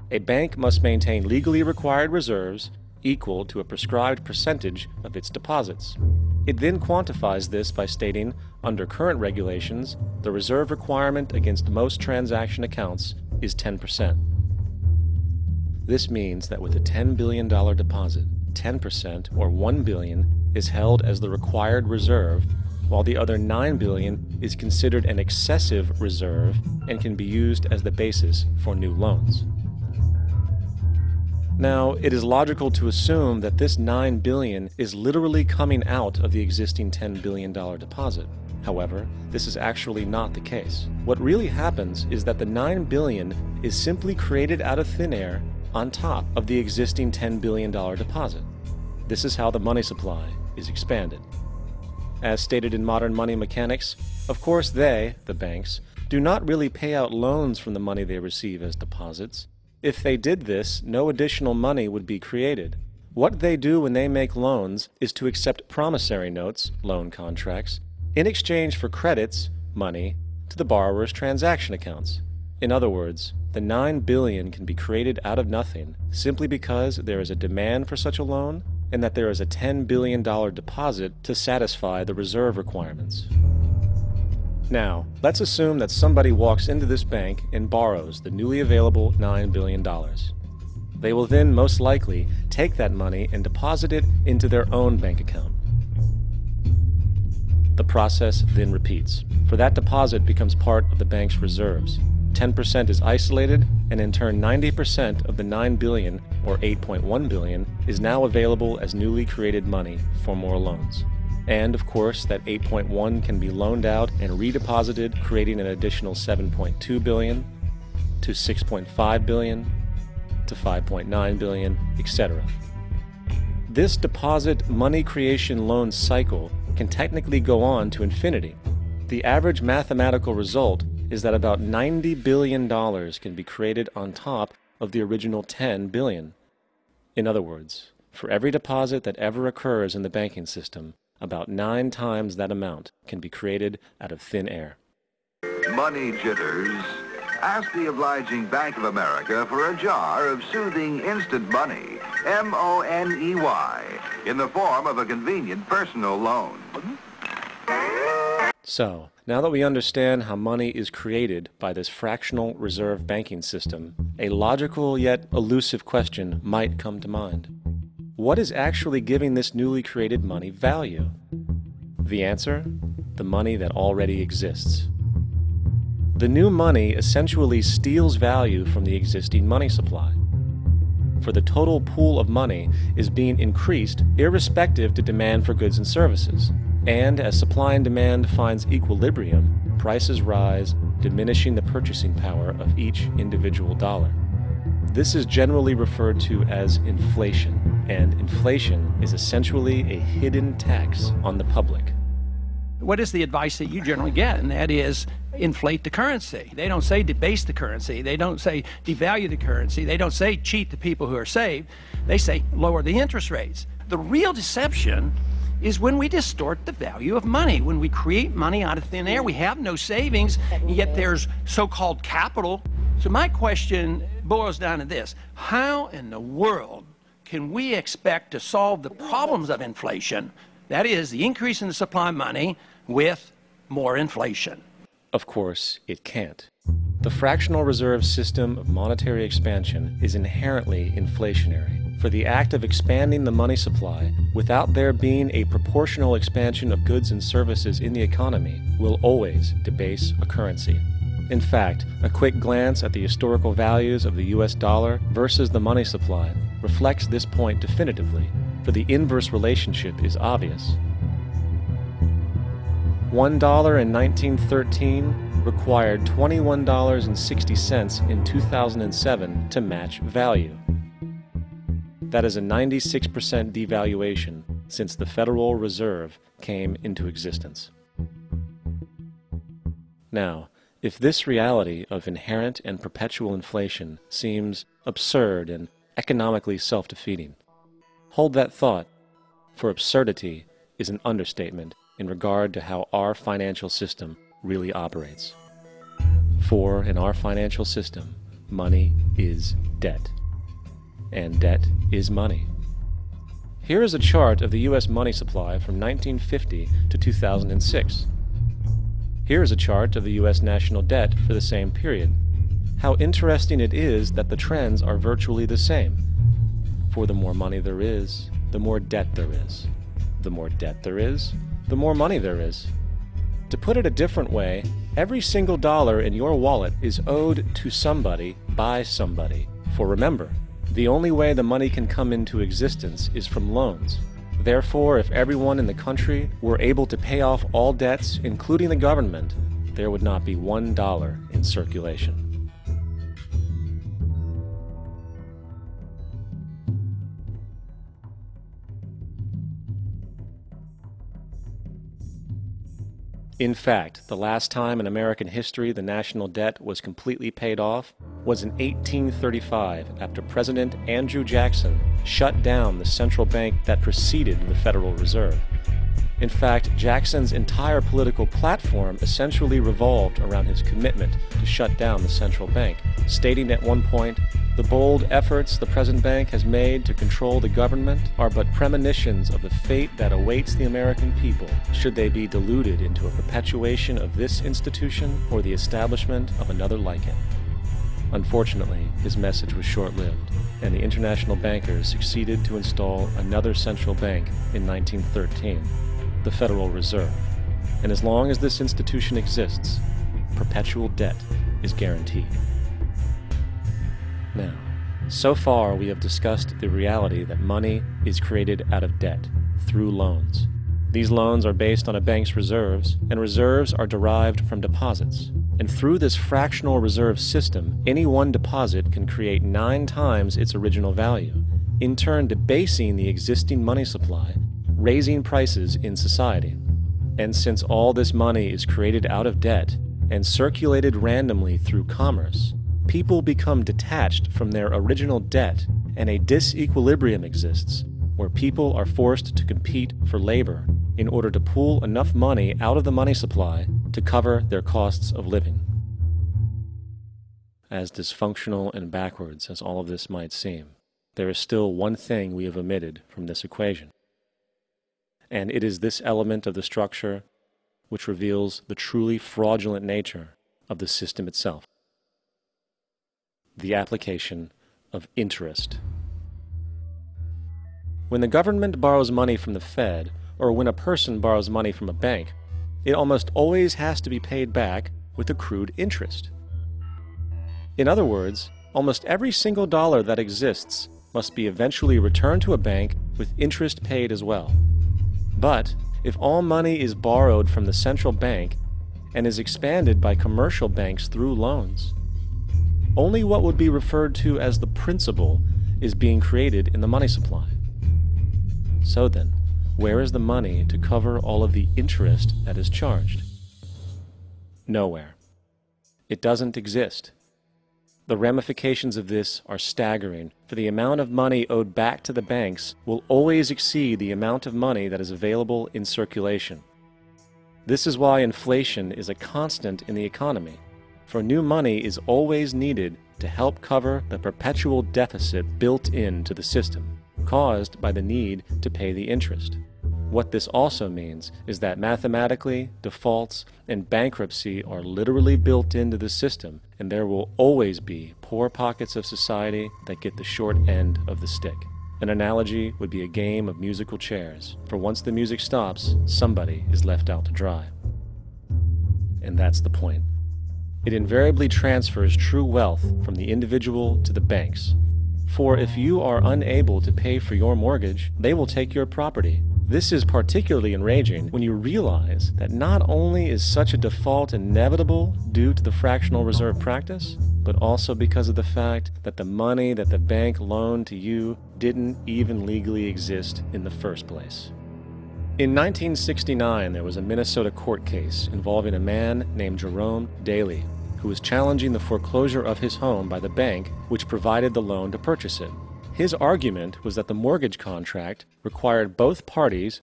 A bank must maintain legally required reserves equal to a prescribed percentage of its deposits. It then quantifies this by stating, under current regulations, the reserve requirement against most transaction accounts is 10%. This means that with a $10 billion deposit, 10% or $1 billion is held as the required reserve, while the other $9 billion is considered an excessive reserve and can be used as the basis for new loans. Now, it is logical to assume that this $9 billion is literally coming out of the existing $10 billion deposit. However, this is actually not the case. What really happens is that the $9 billion is simply created out of thin air on top of the existing $10 billion deposit. This is how the money supply is expanded. As stated in modern money mechanics, of course they, the banks, do not really pay out loans from the money they receive as deposits. If they did this, no additional money would be created. What they do when they make loans is to accept promissory notes, loan contracts, in exchange for credits, money, to the borrower's transaction accounts. In other words, the $9 billion can be created out of nothing simply because there is a demand for such a loan and that there is a $10 billion deposit to satisfy the reserve requirements. Now, let's assume that somebody walks into this bank and borrows the newly available $9 billion. They will then most likely take that money and deposit it into their own bank account. The process then repeats, for that deposit becomes part of the bank's reserves. 10% is isolated, and in turn 90% of the $9 billion, or $8.1 billion, is now available as newly created money for more loans. And, of course, that 8.1 can be loaned out and redeposited, creating an additional 7.2 billion, to 6.5 billion, to 5.9 billion, etc. This deposit money creation loan cycle can technically go on to infinity. The average mathematical result is that about $90 billion can be created on top of the original $10 billion. In other words, for every deposit that ever occurs in the banking system, about 9 times that amount can be created out of thin air. Money jitters. Ask the obliging Bank of America for a jar of soothing instant money, M-O-N-E-Y, in the form of a convenient personal loan. So, now that we understand how money is created by this fractional reserve banking system, a logical yet elusive question might come to mind. What is actually giving this newly created money value? The answer? The money that already exists. The new money essentially steals value from the existing money supply. For the total pool of money is being increased irrespective to demand for goods and services. And as supply and demand finds equilibrium, prices rise, diminishing the purchasing power of each individual dollar. This is generally referred to as inflation, and inflation is essentially a hidden tax on the public. What is the advice that you generally get? And that is inflate the currency. They don't say debase the currency. They don't say devalue the currency. They don't say cheat the people who are saved. They say lower the interest rates. The real deception is when we distort the value of money. When we create money out of thin air, we have no savings, and yet there's so-called capital. So my question boils down to this: how in the world can we expect to solve the problems of inflation, that is, the increase in the supply of money, with more inflation? Of course, it can't. The fractional reserve system of monetary expansion is inherently inflationary. For the act of expanding the money supply, without there being a proportional expansion of goods and services in the economy, will always debase a currency. In fact, a quick glance at the historical values of the US dollar versus the money supply reflects this point definitively, for the inverse relationship is obvious. $1 in 1913 required $21.60 in 2007 to match value. That is a 96% devaluation since the Federal Reserve came into existence. Now, if this reality of inherent and perpetual inflation seems absurd and economically self-defeating, hold that thought, for absurdity is an understatement in regard to how our financial system really operates. For in our financial system, money is debt. And debt is money. Here is a chart of the U.S. money supply from 1950 to 2006. Here is a chart of the U.S. national debt for the same period. How interesting it is that the trends are virtually the same. For the more money there is, the more debt there is. The more debt there is, the more money there is. To put it a different way, every single dollar in your wallet is owed to somebody by somebody. For remember, the only way the money can come into existence is from loans. Therefore, if everyone in the country were able to pay off all debts, including the government, there would not be $1 in circulation. In fact, the last time in American history the national debt was completely paid off was in 1835 after President Andrew Jackson shut down the central bank that preceded the Federal Reserve. In fact, Jackson's entire political platform essentially revolved around his commitment to shut down the central bank, stating at one point, "The bold efforts the present bank has made to control the government are but premonitions of the fate that awaits the American people should they be deluded into a perpetuation of this institution or the establishment of another like it." Unfortunately, his message was short-lived, and the international bankers succeeded to install another central bank in 1913, the Federal Reserve. And as long as this institution exists, perpetual debt is guaranteed. Now, so far we have discussed the reality that money is created out of debt, through loans. These loans are based on a bank's reserves, and reserves are derived from deposits. And through this fractional reserve system, any one deposit can create 9 times its original value, in turn debasing the existing money supply, raising prices in society. And since all this money is created out of debt and circulated randomly through commerce, people become detached from their original debt, and a disequilibrium exists where people are forced to compete for labor in order to pool enough money out of the money supply to cover their costs of living. As dysfunctional and backwards as all of this might seem, there is still one thing we have omitted from this equation. And it is this element of the structure which reveals the truly fraudulent nature of the system itself: the application of interest. When the government borrows money from the Fed, or when a person borrows money from a bank, it almost always has to be paid back with accrued interest. In other words, almost every single dollar that exists must be eventually returned to a bank with interest paid as well. But if all money is borrowed from the central bank and is expanded by commercial banks through loans, only what would be referred to as the principal is being created in the money supply. So then, where is the money to cover all of the interest that is charged? Nowhere. It doesn't exist. The ramifications of this are staggering, for the amount of money owed back to the banks will always exceed the amount of money that is available in circulation. This is why inflation is a constant in the economy, for new money is always needed to help cover the perpetual deficit built into the system, caused by the need to pay the interest. What this also means is that mathematically, defaults and bankruptcy are literally built into the system, and there will always be poor pockets of society that get the short end of the stick. An analogy would be a game of musical chairs, for once the music stops, somebody is left out to dry. And that's the point. It invariably transfers true wealth from the individual to the banks. For if you are unable to pay for your mortgage, they will take your property. This is particularly enraging when you realize that not only is such a default inevitable due to the fractional reserve practice, but also because of the fact that the money that the bank loaned to you didn't even legally exist in the first place. In 1969, there was a Minnesota court case involving a man named Jerome Daley, who was challenging the foreclosure of his home by the bank which provided the loan to purchase it. His argument was that the mortgage contract required both parties